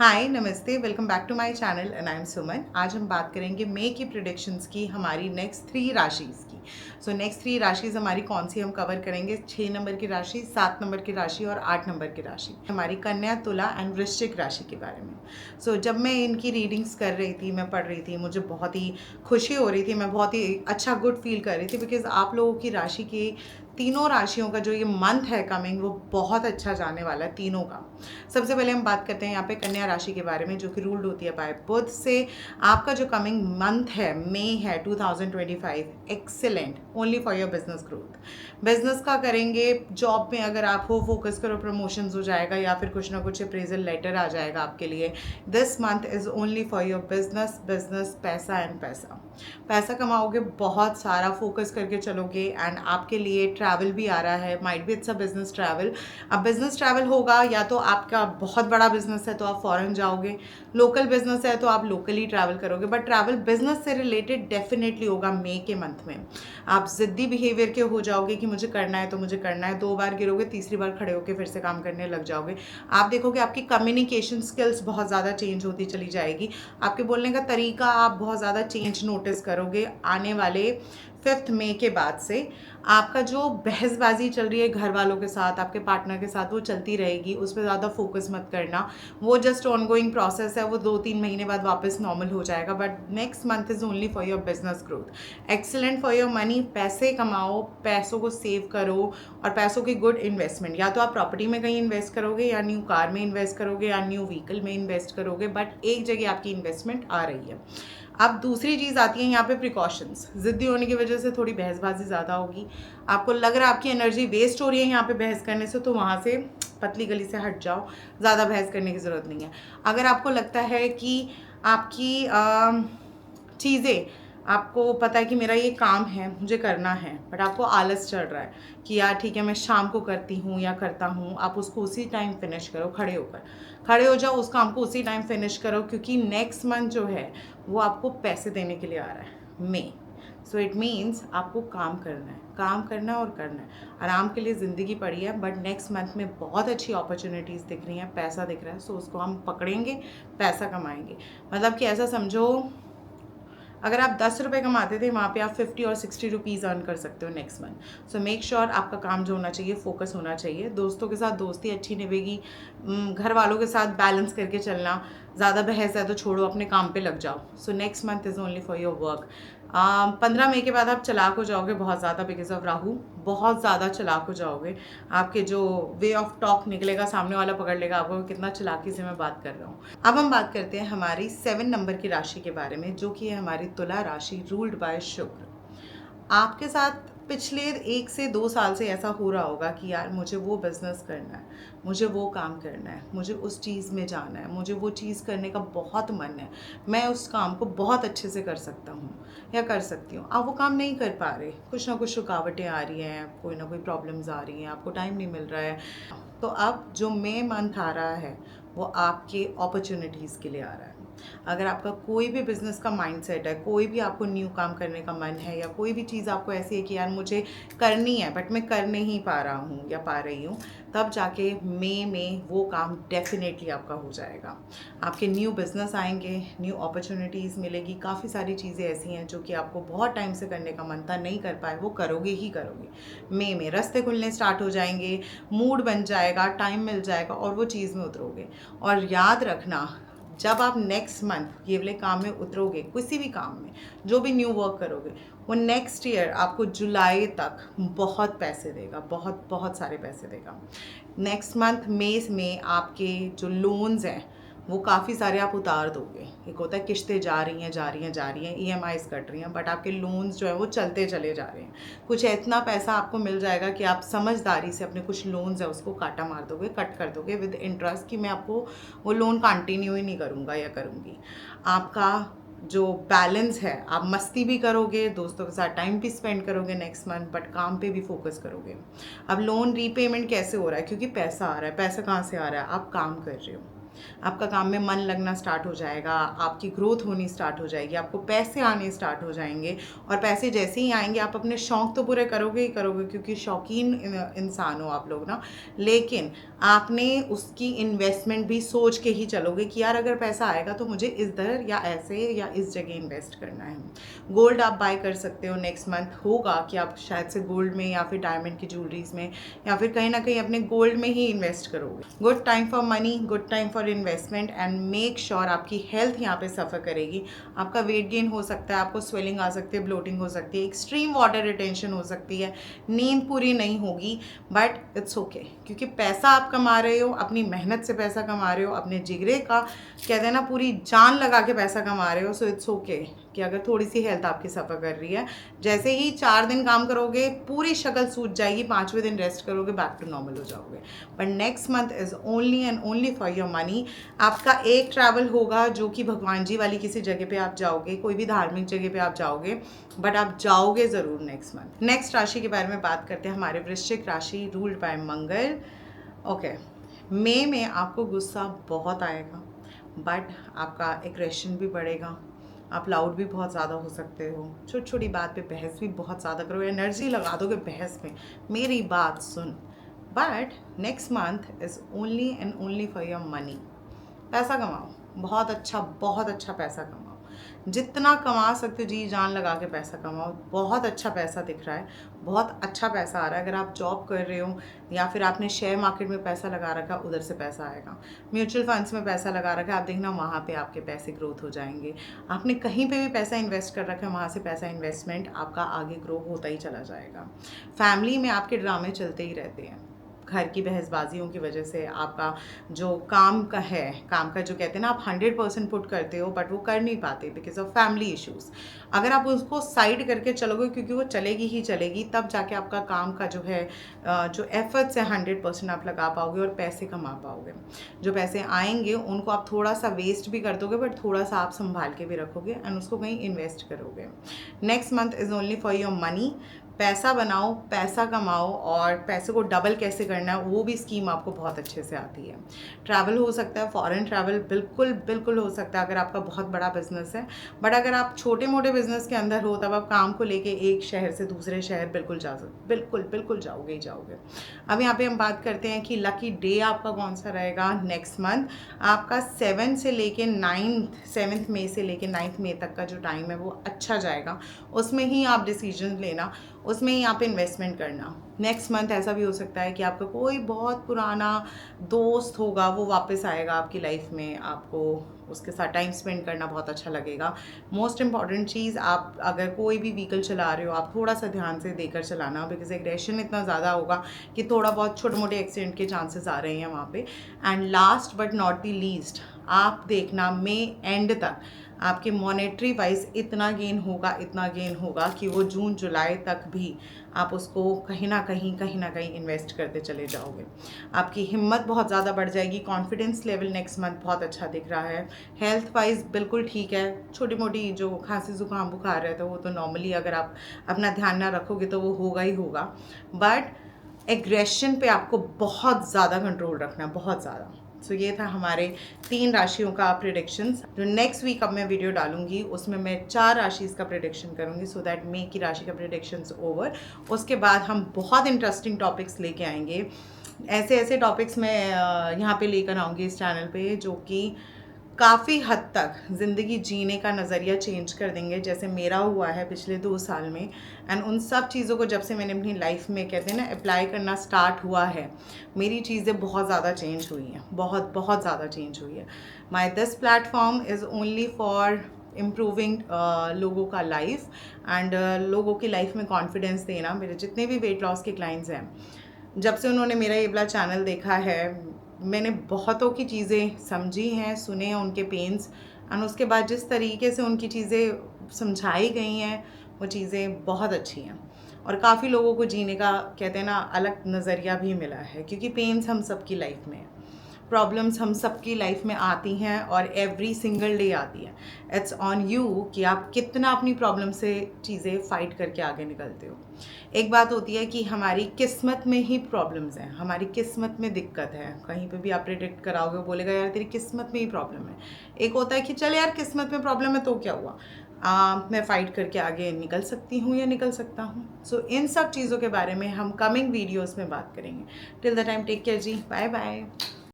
हाय नमस्ते, welcome back to my channel and I am Suman. आज हम बात करेंगे मई की प्रिडिक्शंस की, हमारी नेक्स्ट 3 राशिज़ की। सो नेक्स्ट 3 राशिज़ हमारी कौन सी हम कवर करेंगे? 6 नंबर की राशि, 7 नंबर की राशि और 8 नंबर की राशि, हमारी कन्या, तुला एंड वृश्चिक राशि के बारे में। सो जब मैं इनकी रीडिंग्स कर रही थी, मैं पढ़ रही थी, मुझे बहुत ही खुशी हो रही थी, मैं बहुत ही अच्छा गुड फील कर रही थी, बिकॉज़ आप लोगों की राशि के तीनों राशियों का जो ये मंथ है कमिंग, वो बहुत अच्छा जाने वाला है तीनों का। सबसे पहले हम बात करते हैं यहाँ पे कन्या राशि के बारे में, जो कि रूल्ड होती है बाय बुध से। आपका जो कमिंग मंथ है, मई है 2025, excellent only for your business growth. Business का करेंगे, जॉब में अगर आप हो फोकस करो, प्रमोशंस हो जाएगा या फिर कुछ ना कुछ अप्रेजल लेटर आ जाएगा आपके लिए। This month is only for your business, business, पैसा एंड पैसा। पैसा कमाओगे, बहुत सारा फोकस करके चलोगे एंड आपके लिए ट्रैवल भी आ रहा है, might be it's a business travel. अब बिजनेस ट्रैवल होगा, या तो आपका बहुत बड़ा बिजनेस है तो आप फॉरेन जाओगे, लोकल बिजनेस है तो आप लोकली ट्रैवल करोगे, बट ट्रैवल बिजनेस से रिलेटेड डेफिनेटली होगा मई के मंथ में। आप जिद्दी बिहेवियर के हो जाओगे कि मुझे करना है तो मुझे करना है, 2 बार गिरोगे, तीसरी बार खड़े होकर फिर से काम करने लग जाओगे। आप देखोगे आपकी कम्युनिकेशन स्किल्स बहुत ज़्यादा चेंज होती चली जाएगी, आपके बोलने का तरीका आप बहुत ज़्यादा चेंज नोटिस करोगे आने वाले 5 मई के बाद से। आपका जो बहसबाजी चल रही है घर वालों के साथ, आपके पार्टनर के साथ, वो चलती रहेगी, उस पर ज़्यादा फोकस मत करना। वो जस्ट ऑनगोइंग प्रोसेस है, वो 2-3 महीने बाद वापस नॉर्मल हो जाएगा, but next month is only for your business growth. Excellent for your money, पैसे कमाओ, पैसों को सेव करो और पैसों की गुड इन्वेस्टमेंट, या तो आप प्रॉपर्टी में कहीं इन्वेस्ट करोगे, या न्यू कार में इन्वेस्ट करोगे, या न्यू व्हीकल में इन्वेस्ट करोगे, बट एक जगह आपकी इन्वेस्टमेंट आ रही है। अब दूसरी चीज़ आती है यहाँ पे प्रिकॉशंस। ज़िद्दी होने की वजह से थोड़ी बहसबाजी ज़्यादा होगी, आपको लग रहा है आपकी एनर्जी वेस्ट हो रही है यहाँ पे बहस करने से, तो वहाँ से पतली गली से हट जाओ, ज़्यादा बहस करने की ज़रूरत नहीं है। अगर आपको लगता है कि आपकी चीज़ें, आपको पता है कि मेरा ये काम है, मुझे करना है, बट आपको आलस चढ़ रहा है कि यार ठीक है मैं शाम को करती हूँ या करता हूँ, आप उसको उसी टाइम फिनिश करो, खड़े हो जाओ, उस काम को उसी टाइम फिनिश करो, क्योंकि नेक्स्ट मंथ जो है वो आपको पैसे देने के लिए आ रहा है, मई। सो इट मीन्स आपको काम करना है, काम करना और करना है। आराम के लिए ज़िंदगी पड़ी है, बट नेक्स्ट मंथ में बहुत अच्छी अपॉर्चुनिटीज़ दिख रही हैं, पैसा दिख रहा है, सो उसको हम पकड़ेंगे, पैसा कमाएंगे। मतलब कि ऐसा समझो, अगर आप 10 रुपये कमाते थे, वहाँ पे आप 50 और 60 रुपीज़ अर्न कर सकते हो next month. So make sure आपका काम जो होना चाहिए, फोकस होना चाहिए, दोस्तों के साथ दोस्ती अच्छी निभेगी, घर वालों के साथ बैलेंस करके चलना, ज़्यादा बहस है तो छोड़ो, अपने काम पे लग जाओ। So next month is only for your work. 15 मई के बाद आप चालाक हो जाओगे बहुत ज़्यादा, बिकॉज ऑफ राहू, बहुत ज़्यादा चालाक हो जाओगे। आपके जो वे ऑफ टॉक निकलेगा, सामने वाला पकड़ लेगा आपको, कितना चालाकी से मैं बात कर रहा हूँ। अब हम बात करते हैं हमारी 7 नंबर की राशि के बारे में, जो कि है हमारी तुला राशि, रूल्ड बाय शुक्र। आपके साथ पिछले 1 से 2 साल से ऐसा हो रहा होगा कि यार मुझे वो बिज़नेस करना है, मुझे वो काम करना है, मुझे उस चीज़ में जाना है, मुझे वो चीज़ करने का बहुत मन है, मैं उस काम को बहुत अच्छे से कर सकता हूँ या कर सकती हूँ। आप वो काम नहीं कर पा रहे, कुछ ना कुछ रुकावटें आ रही हैं, कोई ना कोई प्रॉब्लम्स आ रही हैं, आपको टाइम नहीं मिल रहा है। तो अब जो मई मंथ आ रहा है वो आपके अपॉर्चुनिटीज़ के लिए आ रहा है। अगर आपका कोई भी बिज़नेस का माइंडसेट है, कोई भी आपको न्यू काम करने का मन है, या कोई भी चीज़ आपको ऐसी है कि यार मुझे करनी है बट मैं कर नहीं पा रहा हूँ या पा रही हूँ, तब जाके मई में वो काम डेफिनेटली आपका हो जाएगा। आपके न्यू बिज़नेस आएंगे, न्यू अपॉर्चुनिटीज़ मिलेगी, काफ़ी सारी चीज़ें ऐसी हैं जो कि आपको बहुत टाइम से करने का मन था, नहीं कर पाए, वो करोगे ही करोगे। मई में रास्ते खुलने स्टार्ट हो जाएंगे, मूड बन जाएगा, टाइम मिल जाएगा और वो चीज़ में उतरोगे। और याद रखना, जब आप नेक्स्ट मंथ ये वाले काम में उतरोगे, किसी भी काम में जो भी न्यू वर्क करोगे, वो नेक्स्ट ईयर आपको जुलाई तक बहुत पैसे देगा, बहुत बहुत सारे पैसे देगा। नेक्स्ट मंथ मई में आपके जो लोन्स हैं वो काफ़ी सारे आप उतार दोगे। एक होता है किश्तें जा रही हैं, जा रही हैं, जा रही हैं, ईएमआईज़ कट रही हैं, बट आपके लोन्स जो है वो चलते चले जा रहे हैं। कुछ इतना पैसा आपको मिल जाएगा कि आप समझदारी से अपने कुछ लोन्स है उसको काटा मार दोगे, कट कर दोगे विद इंटरेस्ट, कि मैं आपको वो लोन कंटिन्यू ही नहीं करूँगा या करूँगी। आपका जो बैलेंस है, आप मस्ती भी करोगे, दोस्तों के साथ टाइम भी स्पेंड करोगे नेक्स्ट मंथ, बट काम पे भी फोकस करोगे। अब लोन रीपेमेंट कैसे हो रहा है? क्योंकि पैसा आ रहा है। पैसा कहाँ से आ रहा है? आप काम कर रहे हो। आपका काम में मन लगना स्टार्ट हो जाएगा, आपकी ग्रोथ होनी स्टार्ट हो जाएगी, आपको पैसे आने स्टार्ट हो जाएंगे। और पैसे जैसे ही आएंगे आप अपने शौक़ तो पूरे करोगे ही करोगे, क्योंकि शौकीन इंसान हो आप लोग ना। लेकिन आपने उसकी इन्वेस्टमेंट भी सोच के ही चलोगे कि यार अगर पैसा आएगा तो मुझे इधर या ऐसे या इस जगह इन्वेस्ट करना है। गोल्ड आप बाय कर सकते हो। नेक्स्ट मंथ होगा कि आप शायद से गोल्ड में या फिर डायमंड की ज्वेलरीज में या फिर कहीं ना कहीं अपने गोल्ड में ही इन्वेस्ट करोगे। Good time for money, good time for investment and make sure आपकी हेल्थ यहाँ पे सफ़र करेगी। आपका वेट गेन हो सकता है, आपको स्वेलिंग आ सकती है, ब्लोटिंग हो सकती है, एक्सट्रीम वाटर रिटेंशन हो सकती है, नींद पूरी नहीं होगी, बट इट्स ओके क्योंकि पैसा आप कमा रहे हो, अपनी मेहनत से पैसा कमा रहे हो, अपने जिगरे का कहते हैं ना पूरी जान लगा के पैसा कमा रहे हो। सो इट्स ओके कि अगर थोड़ी सी हेल्थ आपकी सफ़र कर रही है, जैसे ही 4 दिन काम करोगे पूरी शक्ल सूझ जाएगी, 5वें दिन रेस्ट करोगे, बैक टू नॉर्मल हो जाओगे। But next month is only and only for your money. आपका एक ट्रैवल होगा जो कि भगवान जी वाली किसी जगह पे आप जाओगे, कोई भी धार्मिक जगह पे आप जाओगे, बट आप जाओगे ज़रूर नेक्स्ट मंथ। नेक्स्ट राशि के बारे में बात करते हैं, हमारे वृश्चिक राशि रूल्ड बाय मंगल। ओके, मई में आपको गुस्सा बहुत आएगा, बट आपका एग्रेशन भी बढ़ेगा, आप लाउड भी बहुत ज़्यादा हो सकते हो, छोटी छोटी बात पे बहस भी बहुत ज़्यादा करोगे, एनर्जी लगा दोगे बहस में, मेरी बात सुन। But next month is only and only for your money. पैसा कमाओ, बहुत अच्छा पैसा कमाओ, जितना कमा सकते हो जी जान लगा के पैसा कमाओ। बहुत अच्छा पैसा दिख रहा है, बहुत अच्छा पैसा आ रहा है। अगर आप जॉब कर रहे हो या फिर आपने शेयर मार्केट में पैसा लगा रखा, उधर से पैसा आएगा। म्यूचुअल फंड्स में पैसा लगा रखा, आप देखना वहाँ पे आपके पैसे ग्रोथ हो जाएंगे। आपने कहीं पे भी पैसा इन्वेस्ट कर रखा है, वहाँ से पैसा इन्वेस्टमेंट आपका आगे ग्रो होता ही चला जाएगा। फैमिली में आपके ड्रामे चलते ही रहते हैं, घर की बहसबाजियों की वजह से आपका जो काम का है, काम का जो कहते हैं ना आप 100% पुट करते हो बट वो कर नहीं पाते बिकॉज ऑफ फैमिली इश्यूज़। अगर आप उसको साइड करके चलोगे, क्योंकि वो चलेगी ही चलेगी, तब जाके आपका काम का जो है जो एफर्ट्स है 100% आप लगा पाओगे और पैसे कमा पाओगे। जो पैसे आएंगे उनको आप थोड़ा सा वेस्ट भी कर दोगे, बट थोड़ा सा आप संभाल के भी रखोगे एंड उसको कहीं इन्वेस्ट करोगे। Next month is only for your money. पैसा बनाओ, पैसा कमाओ, और पैसे को डबल कैसे करना है वो भी स्कीम आपको बहुत अच्छे से आती है। ट्रैवल हो सकता है, फॉरेन ट्रैवल बिल्कुल हो सकता है अगर आपका बहुत बड़ा बिजनेस है। बट अगर आप छोटे मोटे बिजनेस के अंदर हो तब आप काम को लेके एक शहर से दूसरे शहर बिल्कुल जा सकते, बिल्कुल जाओगे ही जाओगे। अब यहाँ पे हम बात करते हैं कि लकी डे आपका कौन सा रहेगा नेक्स्ट मंथ। आपका 7 से लेके 7 मई से लेके 9 मई तक का जो टाइम है वो अच्छा जाएगा। उसमें ही आप डिसीजन लेना, उसमें ही आप इन्वेस्टमेंट करना। नेक्स्ट मंथ ऐसा भी हो सकता है कि आपका कोई बहुत पुराना दोस्त होगा, वो वापस आएगा आपकी लाइफ में, आपको उसके साथ टाइम स्पेंड करना बहुत अच्छा लगेगा। मोस्ट इंपॉर्टेंट चीज़, आप अगर कोई भी व्हीकल चला रहे हो आप थोड़ा सा ध्यान से देकर चलाना, बिकॉज एग्रेशन इतना ज़्यादा होगा कि थोड़ा बहुत छोटे मोटे एक्सीडेंट के चांसेस आ रहे हैं वहाँ पे। And last but not the least, आप देखना मई एंड तक आपके मॉनेटरी वाइज इतना गेन होगा कि वो जून जुलाई तक भी आप उसको कहीं ना कहीं इन्वेस्ट करते चले जाओगे। आपकी हिम्मत बहुत ज़्यादा बढ़ जाएगी। कॉन्फिडेंस लेवल नेक्स्ट मंथ बहुत अच्छा दिख रहा है। हेल्थ वाइज बिल्कुल ठीक है। छोटी मोटी जो खांसी जुकाम बुखार है तो वो तो नॉर्मली अगर आप अपना ध्यान ना रखोगे तो वो होगा ही होगा, बट एग्रेशन पे आपको बहुत ज़्यादा कंट्रोल रखना, बहुत ज़्यादा। सो ये था हमारे 3 राशियों का प्रेडिक्शंस। जो नेक्स्ट वीक अब मैं वीडियो डालूंगी उसमें मैं 4 राशिज़ का प्रेडिक्शन करूंगी, सो दैट मई की राशि का प्रेडिक्शंस ओवर। उसके बाद हम बहुत इंटरेस्टिंग टॉपिक्स लेके आएंगे। ऐसे टॉपिक्स मैं यहाँ पे लेकर आऊँगी इस चैनल पे जो कि काफ़ी हद तक ज़िंदगी जीने का नज़रिया चेंज कर देंगे, जैसे मेरा हुआ है पिछले 2 साल में। एंड उन सब चीज़ों को जब से मैंने अपनी लाइफ में कहते हैं ना अप्लाई करना स्टार्ट हुआ है, मेरी चीज़ें बहुत ज़्यादा चेंज हुई हैं, बहुत ज़्यादा चेंज हुई है। My this platform is only for improving लोगों का लाइफ एंड लोगों की लाइफ में कॉन्फिडेंस देना। मेरे जितने भी वेट लॉस के क्लाइंट्स हैं, जब से उन्होंने मेरा ये वाला चैनल देखा है, मैंने बहुतों की चीज़ें समझी हैं, सुने हैं उनके पेन्स, एंड उसके बाद जिस तरीके से उनकी चीज़ें समझाई गई हैं वो चीज़ें बहुत अच्छी हैं। और काफ़ी लोगों को जीने का कहते हैं ना अलग नज़रिया भी मिला है, क्योंकि पेन्स हम सबकी लाइफ में है। प्रॉब्लम्स हम सबकी लाइफ में आती हैं और एवरी सिंगल डे आती है। इट्स ऑन यू कि आप कितना अपनी प्रॉब्लम से चीज़ें फाइट करके आगे निकलते हो। एक बात होती है कि हमारी किस्मत में ही प्रॉब्लम्स हैं, हमारी किस्मत में दिक्कत है। कहीं पे भी आप प्रेडिक्ट कराओगे बोलेगा यार तेरी किस्मत में ही प्रॉब्लम है। एक होता है कि चल यार किस्मत में प्रॉब्लम है तो क्या हुआ, मैं फ़ाइट करके आगे निकल सकती हूँ या निकल सकता हूँ। सो इन सब चीज़ों के बारे में हम कमिंग वीडियोज़ में बात करेंगे। Till the time take care जी, बाय बाय।